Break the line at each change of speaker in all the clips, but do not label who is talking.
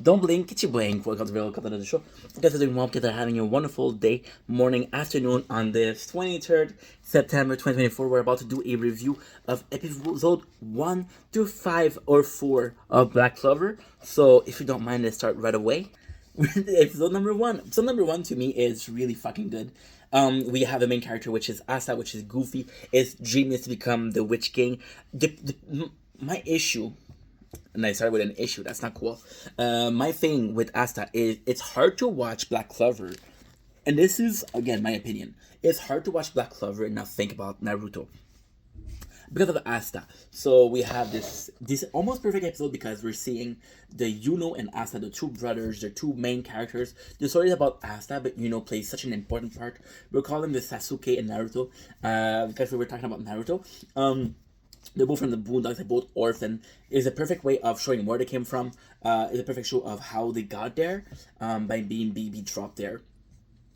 Don't blink, it's your blank. Welcome to the real content of the show. You guys are doing well, because are having a wonderful day, morning, afternoon on this 23rd September 2024. We're about to do a review of episode 1 to 5 or 4 of Black Clover. So if you don't mind, let's start right away with episode number 1. Episode number 1 to me is really fucking good. We have the main character, which is Asa, which is Goofy. His dream is to become the Witch King. My issue, and I started with an issue. That's not cool. My thing with Asta is it's hard to watch Black Clover, and this is again my opinion. It's hard to watch Black Clover and not think about Naruto because of Asta. So we have this almost perfect episode because we're seeing the Yuno and Asta, the two brothers, the two main characters. The story is about Asta, but Yuno plays such an important part. We're calling the Sasuke and Naruto because we were talking about Naruto. They're both from the Boondocks. They're both orphan. Is a perfect way of showing where they came from. It's a perfect show of how they got there by being BB dropped there.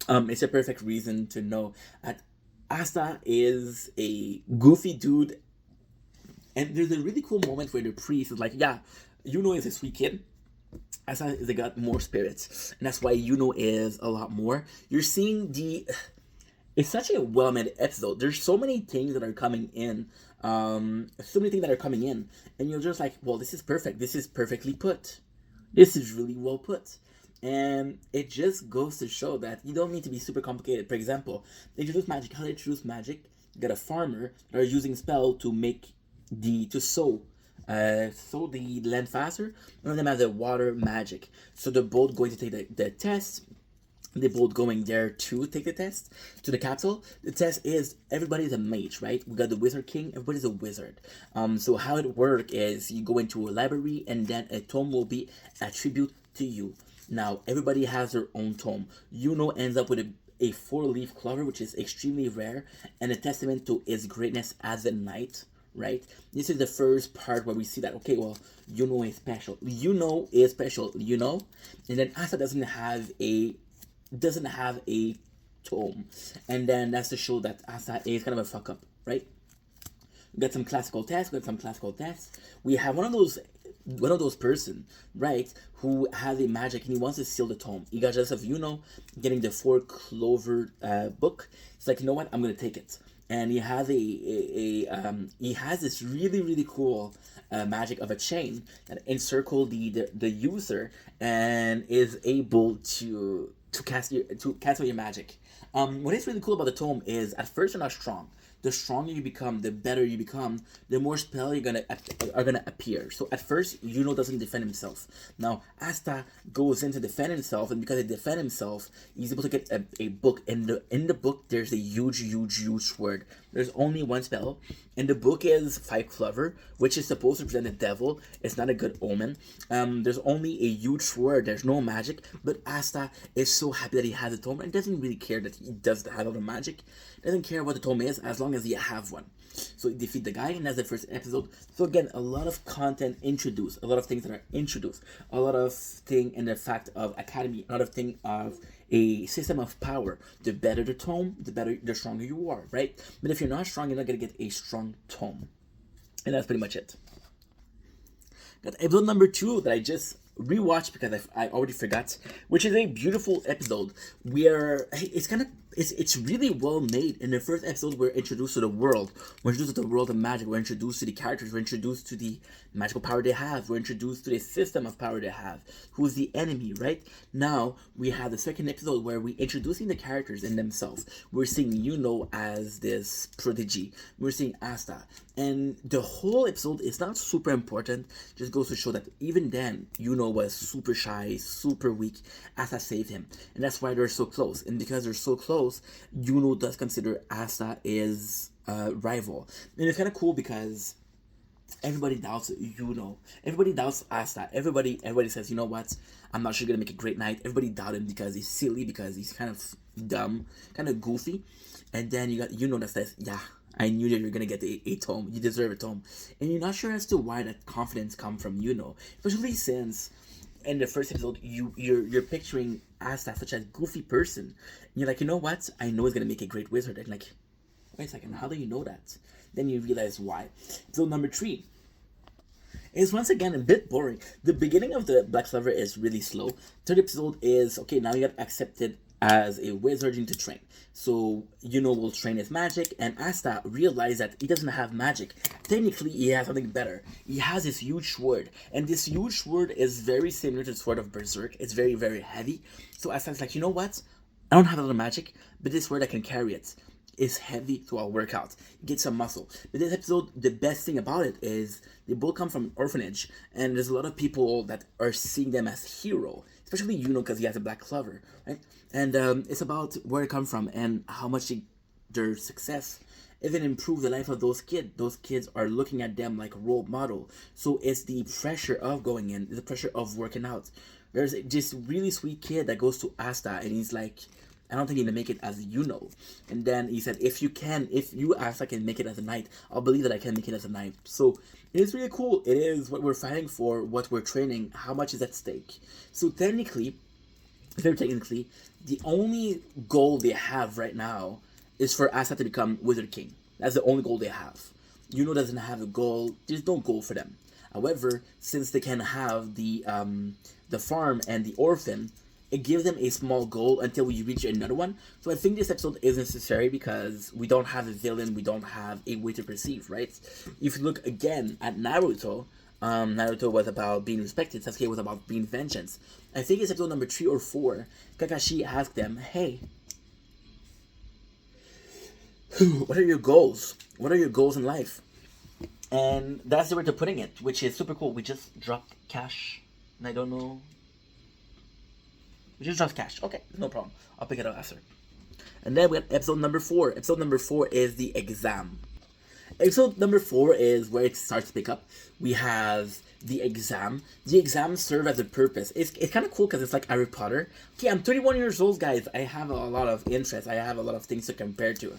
It's a perfect reason to know that Asta is a goofy dude. And there's a really cool moment where the priest is like, yeah, Yuno is a sweet kid. Asta is they got more spirits. And that's why Yuno is a lot more. You're seeing it's such a well-made episode. There's so many things that are coming in. So many things that are coming in. And you're just like, well, this is perfect. This is perfectly put. This is really well put. And it just goes to show that you don't need to be super complicated. For example, they introduce magic. How they introduce magic? You got a farmer that are using spell to make sow the land faster. One of them has a water magic. So they're both going to take the test. They're both going there to take the test to the capital. The test is everybody's a mage, right? We got the Wizard King. Everybody's a wizard. So how it works is you go into a library and then a tome will be attributed to you. Now everybody has their own tome. Yuno ends up with a 4-leaf clover, which is extremely rare and a testament to his greatness as a knight. Right? This is the first part where we see that, okay, well, Yuno is special. Yuno is special, and then Asa doesn't have a tome, and then that's to show that Asa is kind of a fuck up, right? We got some classical tests. We have one of those person, right, who has a magic and he wants to seal the tome. He got just of getting the 4 clover book. It's like, you know what, I'm gonna take it. And he has he has this really cool magic of a chain that encircle the user and is able to cancel your magic. What is really cool about the tome is at first you're not strong. The stronger you become, the better you become, the more spell are gonna appear. So at first, Yuno doesn't defend himself. Now Asta goes in to defend himself, and because he defend himself, he's able to get a book. In the book, there's a huge sword. There's only one spell, and the book is 5 clover, which is supposed to represent the devil. It's not a good omen. There's only a huge sword. There's no magic, but Asta is so happy that he has a tome and doesn't really care that he does have all the magic. Doesn't care what the tome is as long as you have one. So you defeat the guy, and that's the first episode. So again, a lot of content introduced, a lot of things that are introduced, a lot of thing in the fact of academy, a lot of thing of a system of power. The better the tome, the stronger you are, right? But if you're not strong, you're not gonna get a strong tome, and that's pretty much it. Got episode number 2 that I just rewatched because I already forgot, which is a beautiful episode where it's really well made. In the first episode, we're introduced to the world. We're introduced to the world of magic. We're introduced to the characters. We're introduced to the magical power they have. We're introduced to the system of power they have. Who's the enemy, right? Now, we have the second episode where we're introducing the characters in themselves. We're seeing Yuno as this prodigy. We're seeing Asta. And the whole episode is not super important. Just goes to show that even then, Yuno was super shy, super weak. Asta saved him. And that's why they're so close. And because they're so close, Yuno does consider Asta is a rival. And it's kind of cool because everybody doubts Yuno. Everybody doubts Asta. Everybody says, you know what? I'm not sure you're gonna make a great night. Everybody doubt him because he's silly, because he's kind of dumb, kind of goofy. And then you got Yuno that says, yeah, I knew that you're gonna get a tome. You deserve a tome. And you're not sure as to why that confidence come from Yuno. Especially since in the first episode you're picturing Asta such a goofy person. And you're like, you know what? I know he's gonna make a great wizard. And like, wait a second, how do you know that? Then you realize why. So number 3. Is once again a bit boring. The beginning of the Black Clover is really slow. Third episode is okay. Now you get accepted as a wizard into train. So will train his magic, and Asta realized that he doesn't have magic. Technically, he has something better. He has this huge sword, and this huge sword is very similar to the sword of Berserk. It's very very heavy. So Asta's like, you know what? I don't have a lot of magic, but this sword I can carry it. It's heavy, so I'll work out. Get some muscle. But this episode, the best thing about it is they both come from orphanage, and there's a lot of people that are seeing them as hero, especially because he has a black clover, right? And it's about where they come from and how much their success even improve the life of those kids. Those kids are looking at them like a role model. So it's the pressure of going in, the pressure of working out. There's this really sweet kid that goes to Asta, and he's like, I don't think you're gonna make it as And then he said, if you Asta can make it as a knight, I'll believe that I can make it as a knight. So it is really cool. It is what we're fighting for, what we're training, how much is at stake. So very technically, the only goal they have right now is for Asta to become Wizard King. That's the only goal they have. Doesn't have a goal. There's no goal for them. However, since they can have the farm and the orphan, it gives them a small goal until we reach another one. So I think this episode is necessary because we don't have a villain, we don't have a way to perceive, right? If you look again at Naruto, Naruto was about being respected, Sasuke was about being vengeance. I think it's episode number 3 or 4, Kakashi asked them, hey, what are your goals? What are your goals in life? And that's the way they're putting it, which is super cool. We just dropped cash, and I don't know. We just dropped cash. Okay, no problem. I'll pick it up after. And then we have episode number 4. Episode number 4 is the exam. Episode number 4 is where it starts to pick up. We have the exam. The exams serve as a purpose. It's kind of cool because it's like Harry Potter. Okay, I'm 31 years old, guys. I have a lot of interests. I have a lot of things to compare to.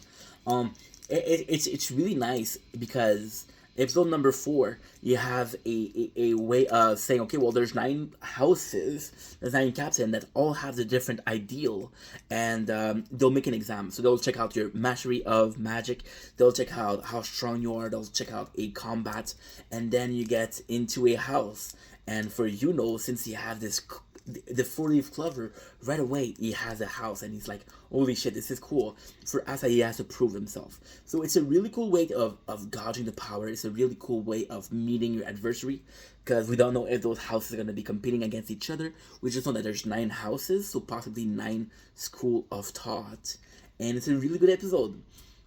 It's really nice because episode number 4, you have a way of saying, okay, well, there's 9 houses, there's 9 captains that all have the different ideal, and they'll make an exam. So they'll check out your mastery of magic, they'll check out how strong you are, they'll check out a combat, and then you get into a house. And for since you have the 4-leaf clover, right away he has a house, and he's like, holy shit, this is cool. For Asa, he has to prove himself. So it's a really cool way of gauging the power. It's a really cool way of meeting your adversary, because we don't know if those houses are going to be competing against each other. We just know that there's 9 houses, so possibly 9 school of thought, and it's a really good episode.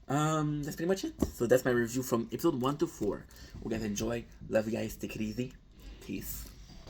That's pretty much it. So that's my review from episode 1 to 4. Hope you guys enjoy. Love you guys. Take it easy. Peace.